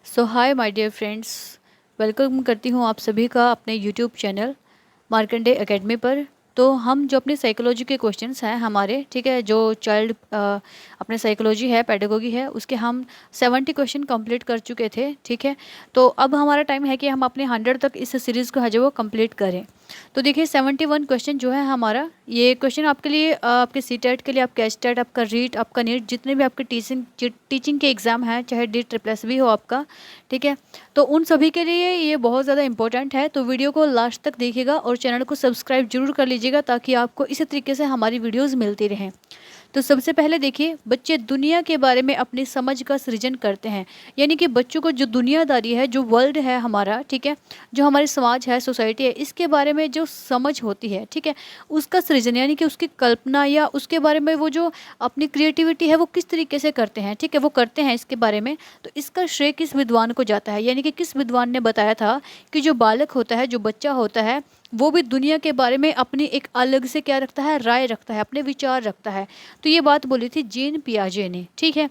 So hi my dear friends, welcome करती हूँ आप सभी का अपने यूट्यूब चैनल मार्कंडे एकेडमी पर। तो हम जो अपनी साइकोलॉजी के क्वेश्चंस हैं हमारे, ठीक है, जो चाइल्ड अपने साइकोलॉजी है, पेडागोगी है, उसके हम 70 क्वेश्चन कंप्लीट कर चुके थे। ठीक है, तो अब हमारा टाइम है कि हम अपने 100 तक इस सीरीज़ को है जो वो कंप्लीट करें। तो देखिए 71 क्वेश्चन जो है हमारा, ये क्वेश्चन आपके लिए, आपके सी टेट के लिए, आपके एच टेट, आपका रीट, आपका नीट, जितने भी आपके टीचिंग के एग्ज़ाम हैं, चाहे डी ट्रिपल एस भी हो आपका, ठीक है, तो उन सभी के लिए ये बहुत ज़्यादा इंपॉर्टेंट है। तो वीडियो को लास्ट तक देखिएगा और चैनल को सब्सक्राइब जरूर कर लीजिएगा ताकि आपको इसी तरीके से हमारी वीडियोस मिलती रहें। तो सबसे पहले देखिए, बच्चे दुनिया के बारे में अपनी समझ का सृजन करते हैं। यानी कि बच्चों को जो दुनियादारी है, जो वर्ल्ड है हमारा, ठीक है, जो हमारी समाज है, सोसाइटी है, इसके बारे में जो समझ होती है, ठीक है, उसका सृजन यानी कि उसकी कल्पना या उसके बारे में वो जो अपनी क्रिएटिविटी है वो किस तरीके से करते हैं, ठीक है, वो करते हैं इसके बारे में। तो इसका श्रेय किस विद्वान को जाता है, यानी कि किस विद्वान ने बताया था कि जो बालक होता है, जो बच्चा होता है, वो भी दुनिया के बारे में अपनी एक अलग से क्या रखता है, राय रखता है, अपने विचार रखता है। तो ये बात बोली थी जीन पियाजे ने। ठीक है,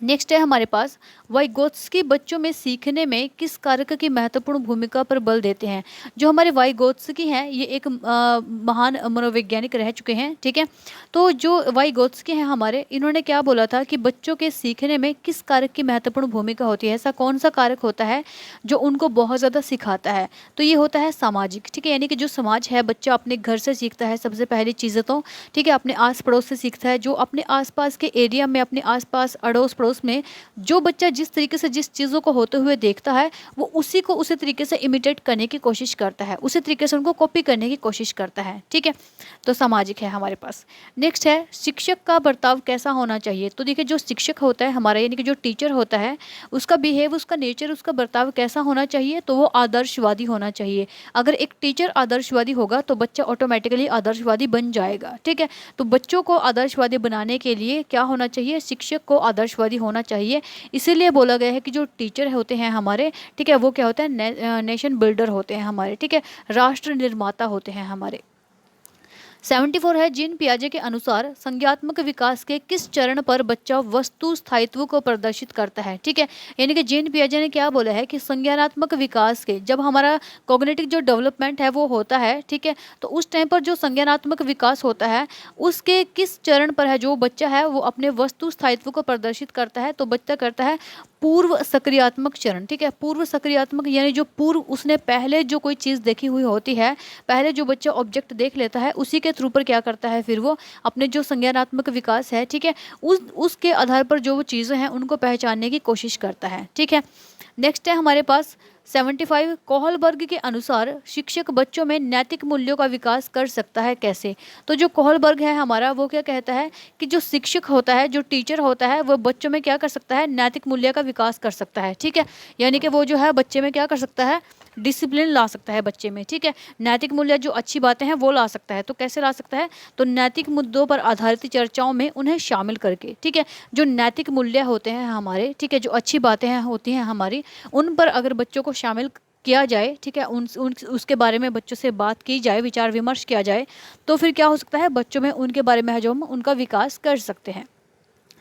नेक्स्ट है हमारे पास, वाइगोत्स्की बच्चों में सीखने में किस कारक की महत्वपूर्ण भूमिका पर बल देते हैं। जो हमारे वाइगोत्स्की हैं, ये एक महान मनोवैज्ञानिक रह चुके हैं। ठीक है, तो जो वाइगोत्स्की हैं हमारे, इन्होंने क्या बोला था कि बच्चों के सीखने में किस कारक की महत्वपूर्ण भूमिका होती है। ऐसा कौन सा कारक होता है जो उनको बहुत ज़्यादा सिखाता है। तो ये होता है सामाजिक। ठीक है, यानी कि जो समाज है, बच्चा अपने घर से सीखता है सबसे पहली चीज़ें तो, ठीक है, अपने आस पड़ोस से सीखता है, जो अपने आसपास के एरिया में, अपने आसपास अड़ोस पड़ोस में जो बच्चा जिस तरीके से जिस चीज़ों को होते हुए देखता है, वो उसी को उसी तरीके से इमिटेट करने की कोशिश करता है, उसी तरीके से उनको कॉपी करने की कोशिश करता है। ठीक है, तो सामाजिक है हमारे पास। नेक्स्ट है, शिक्षक का बर्ताव कैसा होना चाहिए। तो देखिए, जो शिक्षक होता है हमारा, यानी कि जो टीचर होता है, उसका बिहेव, उसका नेचर, उसका बर्ताव कैसा होना चाहिए, तो वो आदर्शवादी होना चाहिए। अगर एक टीचर आदर्शवादी होगा तो बच्चा ऑटोमेटिकली आदर्शवादी बन जाएगा। ठीक है, तो बच्चों को आदर्शवादी बनाने के लिए क्या होना चाहिए, शिक्षक को आदर्शवादी होना चाहिए। इसीलिए बोला गया है कि जो टीचर होते हैं हमारे, ठीक है, वो क्या होता है, नेशन बिल्डर होते हैं हमारे, ठीक है, राष्ट्र निर्माता होते हैं हमारे। 74 है, जीन पियाजे के अनुसार संज्ञात्मक विकास के किस चरण पर बच्चा वस्तु स्थायित्व को प्रदर्शित करता है। ठीक है, यानी कि जीन पियाजे ने क्या बोला है कि संज्ञानात्मक विकास के, जब हमारा कॉग्निटिव जो डेवलपमेंट है वो होता है, ठीक है, तो उस टाइम पर जो संज्ञानात्मक विकास होता है, उसके किस चरण पर है जो बच्चा है वो अपने वस्तु स्थायित्व को प्रदर्शित करता है। तो बच्चा करता है पूर्व सक्रियात्मक चरण। ठीक है, पूर्व सक्रियात्मक यानी जो पूर्व उसने पहले जो कोई चीज़ देखी हुई होती है, पहले जो बच्चा ऑब्जेक्ट देख लेता है, उसी के थ्रू पर क्या करता है, फिर वो अपने जो संज्ञानात्मक विकास है, ठीक है, उसके आधार पर जो वो चीज़ें हैं उनको पहचानने की कोशिश करता है। ठीक है, नेक्स्ट है हमारे पास 75, कोहलबर्ग के अनुसार शिक्षक बच्चों में नैतिक मूल्यों का विकास कर सकता है कैसे। तो जो कोहलबर्ग है हमारा, वो क्या कहता है कि जो शिक्षक होता है, जो टीचर होता है, वो बच्चों में क्या कर सकता है, नैतिक मूल्य का विकास कर सकता है। ठीक है, यानी कि वो जो है बच्चे में क्या कर सकता है, डिसिप्लिन ला सकता है बच्चे में। ठीक है, नैतिक मूल्य, जो अच्छी बातें हैं वो ला सकता है। तो कैसे ला सकता है, तो नैतिक मुद्दों पर आधारित चर्चाओं में उन्हें शामिल करके। ठीक है, जो नैतिक मूल्य होते हैं हमारे, ठीक है, जो अच्छी बातें हैं होती हैं हमारी, उन पर अगर बच्चों को शामिल किया जाए, ठीक है, उसके बारे में बच्चों से बात की जाए, विचार विमर्श किया जाए, तो फिर क्या हो सकता है, बच्चों में उनके बारे में है जो हम उनका विकास कर सकते हैं।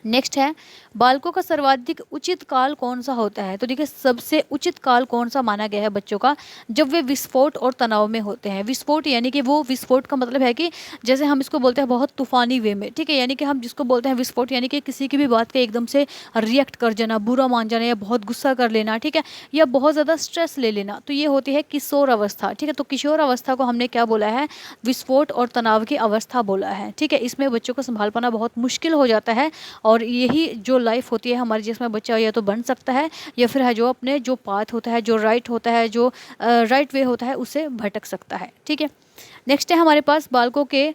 नेक्स्ट है, बालकों का सर्वाधिक उचित काल कौन सा होता है। तो देखिए, सबसे उचित काल कौन सा माना गया है बच्चों का, जब वे विस्फोट और तनाव में होते हैं। विस्फोट यानी कि वो, विस्फोट का मतलब है कि जैसे हम इसको बोलते हैं बहुत तूफानी वे में, ठीक है, यानी कि हम जिसको बोलते हैं विस्फोट, यानी कि किसी की भी बात पे एकदम से रिएक्ट कर जाना, बुरा मान जाना, या बहुत गुस्सा कर लेना, ठीक है, या बहुत ज़्यादा स्ट्रेस ले लेना, तो ये होती है किशोर अवस्था। ठीक है, तो किशोर अवस्था को हमने क्या बोला है, विस्फोट और तनाव की अवस्था बोला है। ठीक है, इसमें बच्चों को संभाल पाना बहुत मुश्किल हो जाता है, और यही जो लाइफ होती है हमारी, जिसमें बच्चा या तो बन सकता है या फिर है जो अपने जो पाथ होता है, जो राइट होता है, जो राइट वे होता है, उससे भटक सकता है। ठीक है, नेक्स्ट है हमारे पास, बालकों के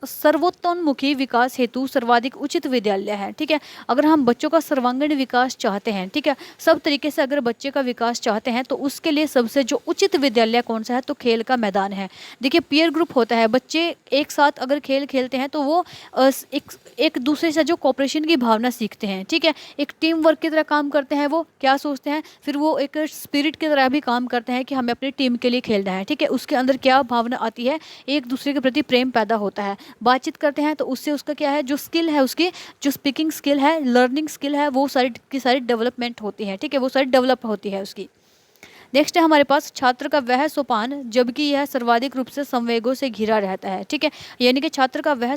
सर्वोत्तोन्मुखी विकास हेतु सर्वाधिक उचित विद्यालय है। ठीक है, अगर हम बच्चों का सर्वांगीण विकास चाहते हैं, ठीक है, सब तरीके से अगर बच्चे का विकास चाहते हैं, तो उसके लिए सबसे जो उचित विद्यालय कौन सा है, तो खेल का मैदान है। देखिए, पीयर ग्रुप होता है, बच्चे एक साथ अगर खेल खेलते हैं तो वो एक दूसरे से जो कॉपरेशन की भावना सीखते हैं। ठीक है, एक टीम वर्क की तरह काम करते हैं, वो क्या सोचते हैं, फिर वो एक स्पिरिट की तरह भी काम करते हैं कि हमें अपनी टीम के लिए खेलना है। ठीक है, उसके अंदर क्या भावना आती है, एक दूसरे के प्रति प्रेम पैदा होता है। बातचीत करते हैं तो उससे उसका क्या है, जो स्किल है उसकी, जो स्पीकिंग स्किल है, लर्निंग स्किल है, वो सारी की सारी डेवलपमेंट होती है, ठीक है, वो सारी डेवलप होती है उसकी। नेक्स्ट है हमारे पास छात्र का वह सोपान जबकि यह सर्वाधिक रूप से संवेगों से घिरा रहता है, ठीक है, यानी कि छात्र का वह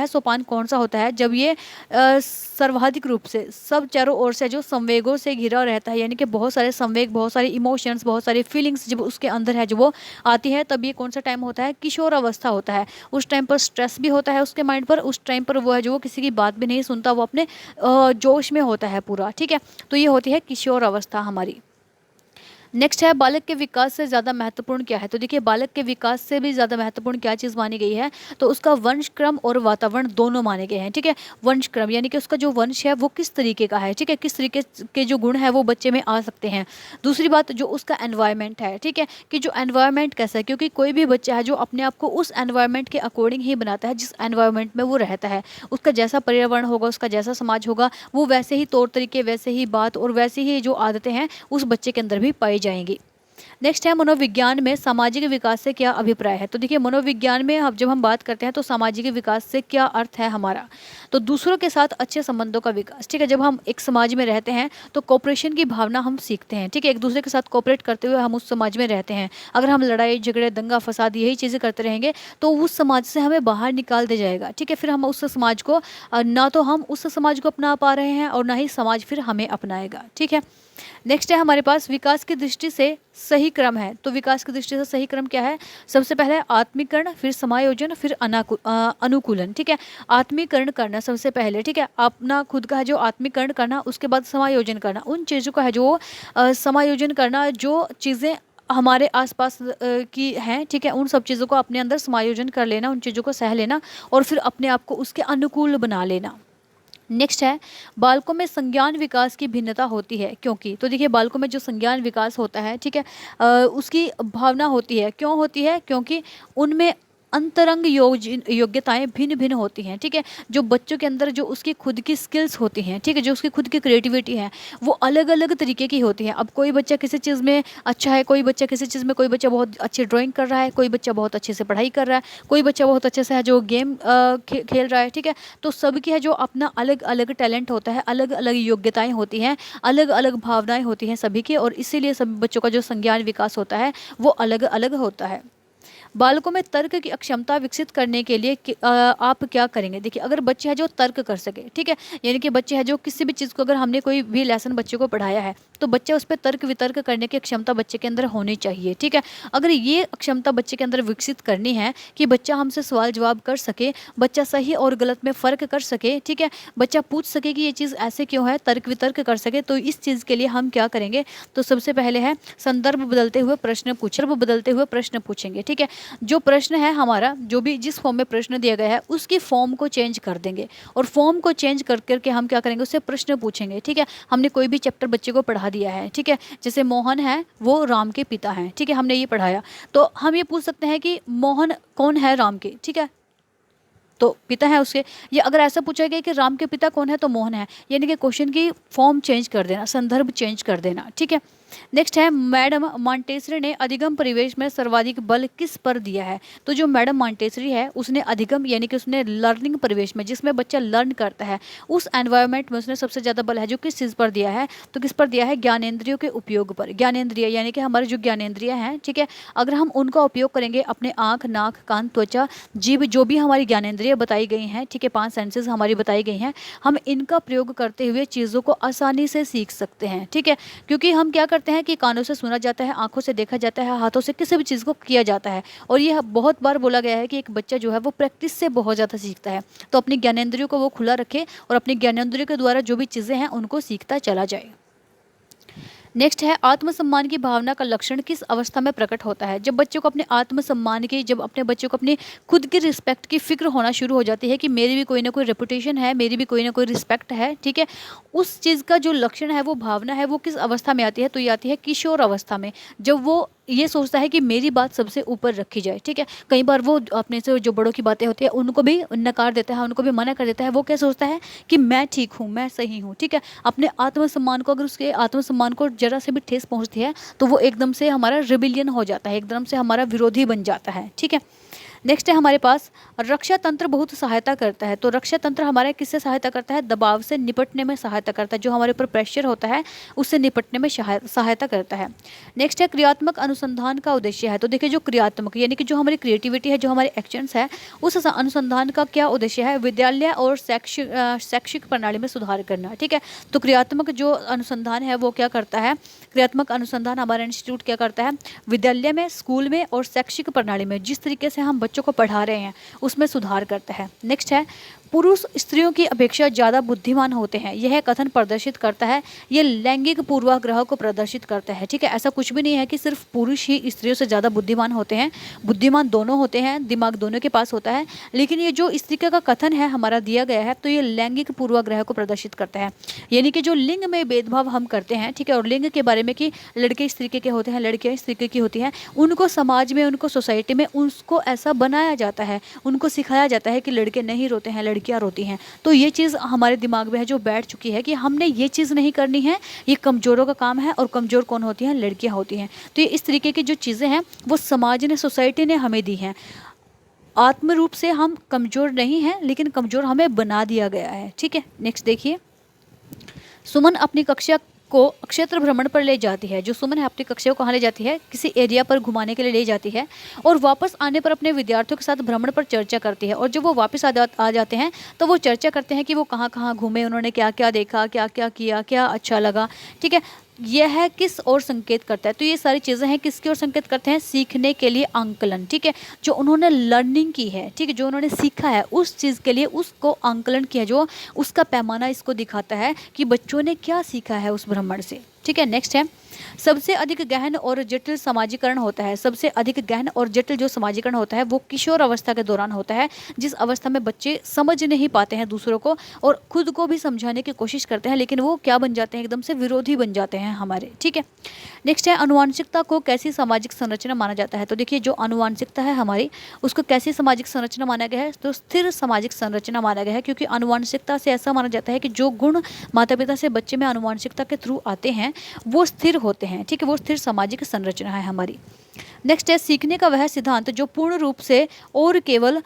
सोपान कौन सा होता है जब ये सर्वाधिक रूप से सब चारों ओर से जो संवेगों से घिरा रहता है, यानी कि बहुत सारे संवेग, बहुत सारे इमोशंस, बहुत सारी फीलिंग्स जब उसके अंदर है जो वो आती है, तब ये कौन सा टाइम होता है, किशोर अवस्था होता है। उस टाइम पर स्ट्रेस भी होता है उसके माइंड पर, उस टाइम पर वो है जो वो किसी की बात भी नहीं सुनता, वो अपने जोश में होता है पूरा, ठीक है, तो ये होती है किशोर अवस्था हमारी। नेक्स्ट है बालक के विकास से ज़्यादा महत्वपूर्ण क्या है, तो देखिए बालक के विकास से भी ज़्यादा महत्वपूर्ण क्या चीज़ मानी गई है, तो उसका वंश क्रम और वातावरण दोनों माने गए हैं, ठीक है। वंश क्रम यानी कि उसका जो वंश है वो किस तरीके का है, ठीक है, किस तरीके के जो गुण है वो बच्चे में आ सकते हैं। दूसरी बात जो उसका एनवायरनमेंट है, ठीक है, कि जो एनवायरनमेंट कैसा है, क्योंकि कोई भी बच्चा है जो अपने आप को उस एनवायरनमेंट के अकॉर्डिंग ही बनाता है जिस एनवायरनमेंट में वो रहता है, उसका जैसा पर्यावरण होगा, उसका जैसा समाज होगा, वो वैसे ही तौर तरीके, वैसे ही बात और वैसे ही जो आदतें हैं उस बच्चे के अंदर भी पाई जाएंगी। नेक्स्ट है मनोविज्ञान में सामाजिक विकास से क्या अभिप्राय है, तो देखिए मनोविज्ञान में अब जब हम बात करते हैं तो सामाजिक विकास से क्या अर्थ है हमारा, तो दूसरों के साथ अच्छे संबंधों का विकास, ठीक है, जब हम एक समाज में रहते हैं तो कोऑपरेशन की भावना हम सीखते हैं, ठीक है, एक दूसरे के साथ कोऑपरेट करते हुए हम उस समाज में रहते हैं। अगर हम लड़ाई झगड़े दंगा फसाद यही चीज़ें करते रहेंगे तो उस समाज से हमें बाहर निकाल दिया जाएगा, ठीक है, फिर हम उस समाज को ना तो हम उस समाज को अपना पा रहे हैं और ना ही समाज फिर हमें अपनाएगा, ठीक है। नेक्स्ट है हमारे पास विकास की दृष्टि से सही क्रम है, तो विकास की दृष्टि से सही क्रम क्या है, सबसे पहले आत्मीकरण, फिर समायोजन, फिर अनुकूलन, ठीक है, आत्मीकरण करना सबसे पहले, ठीक है, अपना खुद का है जो आत्मीकरण करना, उसके बाद समायोजन करना, उन चीज़ों का है जो समायोजन करना, जो चीज़ें हमारे आसपास की हैं, ठीक है, उन सब चीज़ों को अपने अंदर समायोजन कर लेना, उन चीज़ों को सह लेना और फिर अपने आप को उसके अनुकूल बना लेना। नेक्स्ट है बालकों में संज्ञान विकास की भिन्नता होती है क्योंकि, तो देखिए बालकों में जो संज्ञान विकास होता है, ठीक है, उसकी भावना होती है, क्यों होती है, क्योंकि उनमें अंतरंग योग्यताएं भिन्न भिन्न होती हैं, ठीक है, जो बच्चों के अंदर जो उसकी खुद की स्किल्स होती हैं, ठीक है, जो उसकी खुद की क्रिएटिविटी है वो अलग अलग तरीके की होती है। अब कोई बच्चा किसी चीज़ में अच्छा है, कोई बच्चा किसी चीज़ में, कोई बच्चा बहुत अच्छी ड्राइंग कर रहा है, कोई बच्चा बहुत अच्छे से पढ़ाई कर रहा है, कोई बच्चा बहुत अच्छे से है जो गेम खेल रहा है, ठीक है, तो सबकी है जो अपना अलग अलग टैलेंट होता है, अलग अलग योग्यताएं होती हैं, अलग अलग भावनाएं होती हैं सभी की, और इसीलिए सभी बच्चों का जो संज्ञान विकास होता है वो अलग अलग होता है। बालकों में तर्क की अक्षमता विकसित करने के लिए आप क्या करेंगे, देखिए अगर बच्चे है जो तर्क कर सके, ठीक है, यानी कि बच्चे है जो किसी भी चीज़ को, अगर हमने कोई भी लेसन बच्चे को पढ़ाया है तो बच्चे उस पर तर्क वितर्क करने की क्षमता बच्चे के अंदर होनी चाहिए, ठीक है, अगर ये क्षमता बच्चे के अंदर विकसित करनी है कि बच्चा हमसे सवाल जवाब कर सके, बच्चा सही और गलत में फ़र्क कर सके, ठीक है, बच्चा पूछ सके कि ये चीज़ ऐसे क्यों है, तर्क वितर्क कर सके, तो इस चीज़ के लिए हम क्या करेंगे, तो सबसे पहले है संदर्भ बदलते हुए प्रश्न पूछेंगे, ठीक है, जो प्रश्न है हमारा, जो भी जिस फॉर्म में प्रश्न दिया गया है उसकी फॉर्म को चेंज कर देंगे और फॉर्म को चेंज कर करके हम क्या करेंगे, उससे प्रश्न पूछेंगे, ठीक है, हमने कोई भी चैप्टर बच्चे को पढ़ा दिया है, ठीक है, जैसे मोहन है वो राम के पिता हैं, ठीक है, हमने ये पढ़ाया, तो हम ये पूछ सकते हैं कि मोहन कौन है राम के, ठीक है, तो पिता है उसके, ये अगर ऐसा पूछा गया कि राम के पिता कौन है तो मोहन है, यानी कि क्वेश्चन की फॉर्म चेंज कर देना, संदर्भ चेंज कर देना, ठीक है। नेक्स्ट है मैडम मॉन्टेसरी ने अधिगम परिवेश में सर्वाधिक बल किस पर दिया है, तो जो मैडम मॉन्टेसरी है उसने अधिगम यानी कि उसने लर्निंग परिवेश में जिसमें बच्चा लर्न करता है उस एनवायरनमेंट में उसने सबसे ज़्यादा बल है जो किस चीज़ पर दिया है, तो किस पर दिया है, ज्ञानेंद्रियों के उपयोग पर। ज्ञानेंद्रिय यानी कि हमारे जो ज्ञानेंद्रिय हैं, ठीक है, अगर हम उनका उपयोग करेंगे अपने आँख नाक कान त्वचा जीभ जो भी हमारी ज्ञानेंद्रिय बताई गई हैं, ठीक है, 5 सेंसेस हमारी बताई गई हैं, हम इनका प्रयोग करते हुए चीज़ों को आसानी से सीख सकते हैं, ठीक है, क्योंकि हम क्या करते हैं कि कानों से सुना जाता है, आंखों से देखा जाता है, हाथों से किसी भी चीज़ को किया जाता है, और यह बहुत बार बोला गया है कि एक बच्चा जो है वो प्रैक्टिस से बहुत ज़्यादा सीखता है, तो अपनी ज्ञानेंद्रियों को वो खुला रखे और अपनी ज्ञानेंद्रियों के द्वारा जो भी चीज़ें हैं उनको सीखता चला जाए। नेक्स्ट है आत्मसम्मान की भावना का लक्षण किस अवस्था में प्रकट होता है, जब बच्चों को अपने आत्मसम्मान की, जब अपने बच्चों को अपनी खुद की रिस्पेक्ट की फिक्र होना शुरू हो जाती है कि मेरी भी कोई ना कोई रेपुटेशन है, मेरी भी कोई ना कोई रिस्पेक्ट है, ठीक है, उस चीज़ का जो लक्षण है वो भावना है वो किस अवस्था में आती है, तो ये आती है किशोर अवस्था में, जब वो ये सोचता है कि मेरी बात सबसे ऊपर रखी जाए, ठीक है, कई बार वो अपने से जो बड़ों की बातें होती है उनको भी नकार देता है, उनको भी मना कर देता है, वो क्या सोचता है कि मैं ठीक हूँ, मैं सही हूँ, ठीक है, अपने आत्मसम्मान को, अगर उसके आत्मसम्मान को जरा से भी ठेस पहुँचती है तो वो एकदम से हमारा रिबिलियन हो जाता है, एकदम से हमारा विरोधी बन जाता है, ठीक है। नेक्स्ट है हमारे पास रक्षा तंत्र बहुत सहायता करता है। तो रक्षा तंत्र हमारा किससे सहायता करता है? दबाव से निपटने में सहायता करता है। जो हमारे ऊपर प्रेशर होता है उससे निपटने में सहायता करता है। नेक्स्ट है क्रियात्मक अनुसंधान का उद्देश्य है। तो देखिए जो क्रियात्मक यानी कि जो हमारी क्रिएटिविटी है, जो हमारे एक्शंस है, उस अनुसंधान का क्या उद्देश्य है? विद्यालय और शैक्षिक प्रणाली में सुधार करना। ठीक है, तो क्रियात्मक जो अनुसंधान है वो क्या करता है? क्रियात्मक अनुसंधान हमारा इंस्टीट्यूट क्या करता है? विद्यालय में, स्कूल में और शैक्षिक प्रणाली में जिस तरीके से हम बच्चों को पढ़ा रहे हैं उसमें सुधार करता है। नेक्स्ट है पुरुष स्त्रियों की अपेक्षा ज़्यादा बुद्धिमान होते हैं। यह कथन प्रदर्शित करता है, ये लैंगिक पूर्वाग्रह को प्रदर्शित करता है। ठीक है, ऐसा कुछ भी नहीं है कि सिर्फ पुरुष ही स्त्रियों से ज़्यादा बुद्धिमान होते हैं। बुद्धिमान दोनों होते हैं, दिमाग दोनों के पास होता है, लेकिन ये जो इस तरीके का कथन है हमारा दिया गया है तो ये लैंगिक पूर्वाग्रह को प्रदर्शित करता है। यानी कि जो लिंग में भेदभाव हम करते हैं, ठीक है, और लिंग के बारे में कि लड़के इस तरीके के होते हैं, लड़कियाँ इस तरीके की होती हैं, उनको समाज में, उनको सोसाइटी में उसको ऐसा बनाया जाता है, उनको सिखाया जाता है कि लड़के नहीं रोते हैं, लड़कियाँ रोती हैं। तो ये चीज़ हमारे दिमाग में है जो बैठ चुकी है कि हमने ये चीज़ नहीं करनी है, ये कमज़ोरों का काम है, और कमज़ोर कौन होती हैं? लड़कियाँ होती हैं। तो ये इस तरीके की जो चीज़ें हैं वो समाज ने, सोसाइटी ने हमें दी हैं। आत्म रूप से हम कमज़ोर नहीं हैं, लेकिन कमज़ोर हमें बना दिया गया है। ठीक है, नेक्स्ट देखिए, सुमन अपनी कक्षा को क्षेत्र भ्रमण पर ले जाती है। जो सुमन है अपनी कक्षा को कहाँ ले जाती है? किसी एरिया पर घुमाने के लिए ले जाती है, और वापस आने पर अपने विद्यार्थियों के साथ भ्रमण पर चर्चा करती है। और जब वो वापस आ जाते हैं तो वो चर्चा करते हैं कि वो कहाँ कहाँ घूमे, उन्होंने क्या क्या देखा, क्या क्या किया, क्या अच्छा लगा। ठीक है, यह है किस ओर संकेत करता है? तो ये सारी चीज़ें हैं किसकी ओर संकेत करते हैं? सीखने के लिए आंकलन। ठीक है, जो उन्होंने लर्निंग की है, ठीक है, जो उन्होंने सीखा है उस चीज़ के लिए उसको आंकलन किया, जो उसका पैमाना इसको दिखाता है कि बच्चों ने क्या सीखा है उस भ्रमण से। ठीक है, नेक्स्ट है सबसे अधिक गहन और जटिल समाजीकरण होता है। सबसे अधिक गहन और जटिल जो समाजीकरण होता है वो किशोर अवस्था के दौरान होता है, जिस अवस्था में बच्चे समझ नहीं पाते हैं दूसरों को और खुद को भी समझाने की कोशिश करते हैं, लेकिन वो क्या बन जाते हैं? एकदम से विरोधी बन जाते हैं हमारे। ठीक है, नेक्स्ट है अनुवांशिकता को कैसी सामाजिक संरचना माना जाता है? तो देखिए जो अनुवांशिकता है हमारी, उसको कैसी सामाजिक संरचना माना गया है? तो स्थिर सामाजिक संरचना माना गया है, क्योंकि अनुवांशिकता से ऐसा माना जाता है कि जो गुण माता पिता से बच्चे में अनुवांशिकता के थ्रू आते हैं वो स्थिर होते हैं। ठीक है, वो स्थिर सामाजिक संरचना है हमारी। नेक्स्ट है सीखने का वह सिद्धांत जो पूर्ण रूप से और केवल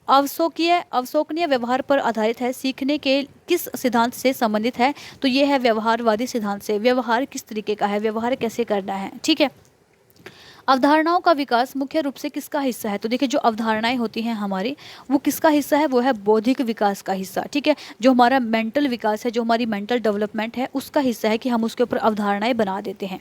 अवशोकनीय व्यवहार पर आधारित है। सीखने के किस सिद्धांत से संबंधित है? तो ये है व्यवहारवादी सिद्धांत से। व्यवहार किस तरीके का है, व्यवहार कैसे करना है। ठीक है, अवधारणाओं का विकास मुख्य रूप से किसका हिस्सा है? तो देखिए जो अवधारणाएं होती हैं हमारी, वो किसका हिस्सा है? वो है बौद्धिक विकास का हिस्सा। ठीक है, जो हमारा मेंटल विकास है, जो हमारी मेंटल डेवलपमेंट है, उसका हिस्सा है कि हम उसके ऊपर अवधारणाएं बना देते हैं।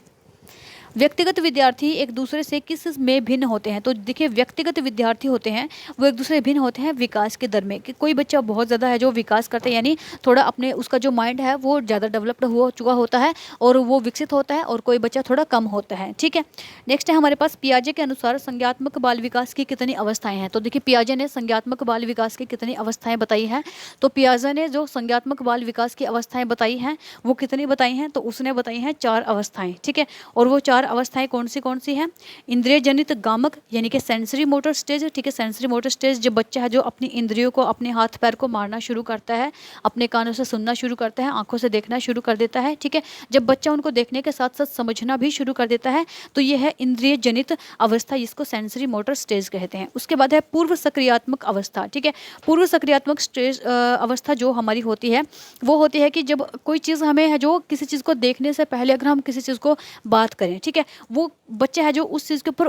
व्यक्तिगत विद्यार्थी एक दूसरे से किस में भिन्न होते हैं? तो देखिए व्यक्तिगत विद्यार्थी होते हैं वो एक दूसरे भिन्न होते हैं विकास के दर में, कि कोई बच्चा बहुत ज़्यादा है जो विकास करता है, यानी थोड़ा अपने उसका जो माइंड है वो ज़्यादा डेवलप्ड हो चुका होता है और वो विकसित होता है, और कोई बच्चा थोड़ा कम होता है। ठीक है, नेक्स्ट है हमारे पास पियाजे के अनुसार संज्ञात्मक बाल विकास की कितनी अवस्थाएं हैं? तो देखिए पियाजे ने संज्ञात्मक बाल विकास की कितनी अवस्थाएं बताई हैं? तो पियाजे ने जो संज्ञात्मक बाल विकास की अवस्थाएं बताई हैं वो कितनी बताई हैं? तो उसने बताई हैं 4 अवस्थाएं। ठीक है, और वो 4 अवस्थाएं कौन सी हैं? इंद्रिय जनित गामक यानी कि सेंसरी मोटर स्टेज। ठीक है, सेंसरी मोटर स्टेज जब बच्चा है जो अपनी इंद्रियों को, अपने हाथ पैर को मारना शुरू करता है, अपने कानों से सुनना शुरू करता है, आंखों से देखना शुरू कर देता है। ठीक है, जब बच्चा उनको देखने के साथ साथ समझना भी शुरू कर देता है तो यह है इंद्रिय जनित अवस्था, जिसको सेंसरी मोटर स्टेज कहते हैं। उसके बाद है पूर्व सक्रियात्मक अवस्था। ठीक है, पूर्व सक्रियात्मक स्टेज अवस्था जो हमारी होती है वो होती है कि जब कोई चीज़ हमें है जो किसी चीज़ को देखने से पहले अगर हम किसी चीज़ को बात करें, ठीक है, वो बच्चा है जो उस चीज़ के ऊपर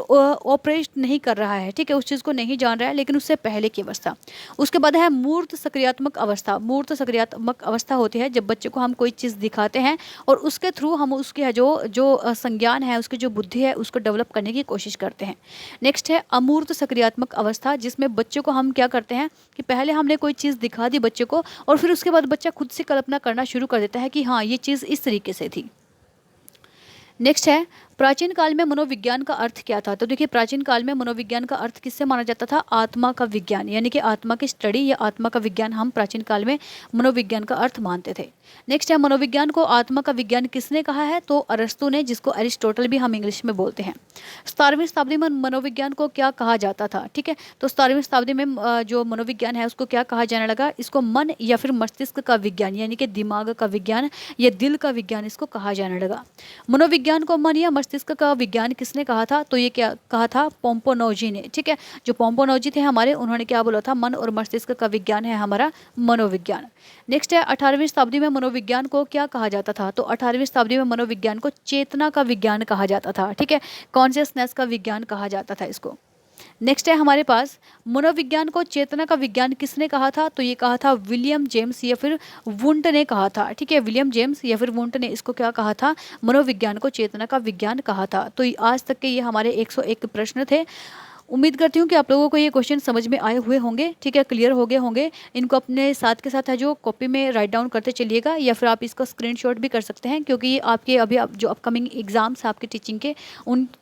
ऑपरेट नहीं कर रहा है, ठीक है, उस चीज़ को नहीं जान रहा है, लेकिन उससे पहले की अवस्था। उसके बाद है मूर्त सक्रियात्मक अवस्था। मूर्त सक्रियात्मक अवस्था होती है जब बच्चे को हम कोई चीज़ दिखाते हैं और उसके थ्रू हम उसके है जो संज्ञान है, उसकी जो बुद्धि है, उसको डेवलप करने की कोशिश करते हैं। नेक्स्ट है अमूर्त सक्रियात्मक अवस्था, जिसमें बच्चे को हम क्या करते हैं कि पहले हमने कोई चीज़ दिखा दी बच्चे को और फिर उसके बाद बच्चा खुद से कल्पना करना शुरू कर देता है कि हाँ ये चीज़ इस तरीके से थी। नेक्स्ट है प्राचीन काल में मनोविज्ञान का अर्थ क्या था? तो देखिए प्राचीन काल में मनोविज्ञान का अर्थ किससे माना जाता था? आत्मा का विज्ञान, यानी कि आत्मा की स्टडी या आत्मा का विज्ञान हम प्राचीन काल में मनोविज्ञान का अर्थ मानते थे। नेक्स्ट है मनोविज्ञान को आत्मा का विज्ञान किसने कहा है? तो अरस्तु ने, जिसको एरिस्टोटल भी हम इंग्लिश में बोलते हैं। 17वीं शताब्दी में मनोविज्ञान को क्या कहा जाता था? ठीक है, तो 17वीं शताब्दी में जो मनोविज्ञान है उसको क्या कहा जाने लगा? इसको मन या फिर मस्तिष्क का विज्ञान, यानी कि दिमाग का विज्ञान या दिल का विज्ञान इसको कहा जाने लगा। मनोविज्ञान को मन या मस्तिष्क का विज्ञान किसने कहा था? तो ये क्या कहा था? पोम्पोनोजी ने। ठीक है, जो पोम्पोनोजी थे हमारे, उन्होंने क्या बोला था? मन और मस्तिष्क का विज्ञान है हमारा मनोविज्ञान। नेक्स्ट है 18वीं शताब्दी में मनोविज्ञान को क्या कहा जाता था? तो 18वीं शताब्दी में मनोविज्ञान को चेतना का विज्ञान कहा जाता था। ठीक है, कॉन्शियसनेस का विज्ञान कहा जाता था इसको। नेक्स्ट है हमारे पास मनोविज्ञान को चेतना का विज्ञान किसने कहा था? तो ये कहा था विलियम जेम्स या फिर वुंट ने कहा था। ठीक है, विलियम जेम्स या फिर वुंट ने इसको क्या कहा था? मनोविज्ञान को चेतना का विज्ञान कहा था। तो आज तक के ये हमारे 101 प्रश्न थे। उम्मीद करती हूँ कि आप लोगों को ये क्वेश्चन समझ में आए हुए होंगे। ठीक है, क्लियर हो गए होंगे। इनको अपने साथ के साथ है जो कॉपी में राइट डाउन करते चलिएगा, या फिर आप इसका स्क्रीनशॉट भी कर सकते हैं, क्योंकि आपके अभी जो अपकमिंग एग्जाम्स आपके टीचिंग के, उनके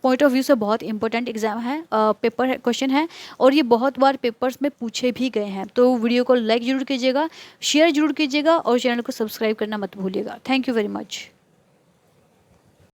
पॉइंट ऑफ व्यू से बहुत इंपॉर्टेंट एग्जाम है, पेपर क्वेश्चन है, और ये बहुत बार पेपर्स में पूछे भी गए हैं। तो वीडियो को लाइक ज़रूर कीजिएगा, शेयर जरूर कीजिएगा, और चैनल को सब्सक्राइब करना मत भूलिएगा। Thank you very much.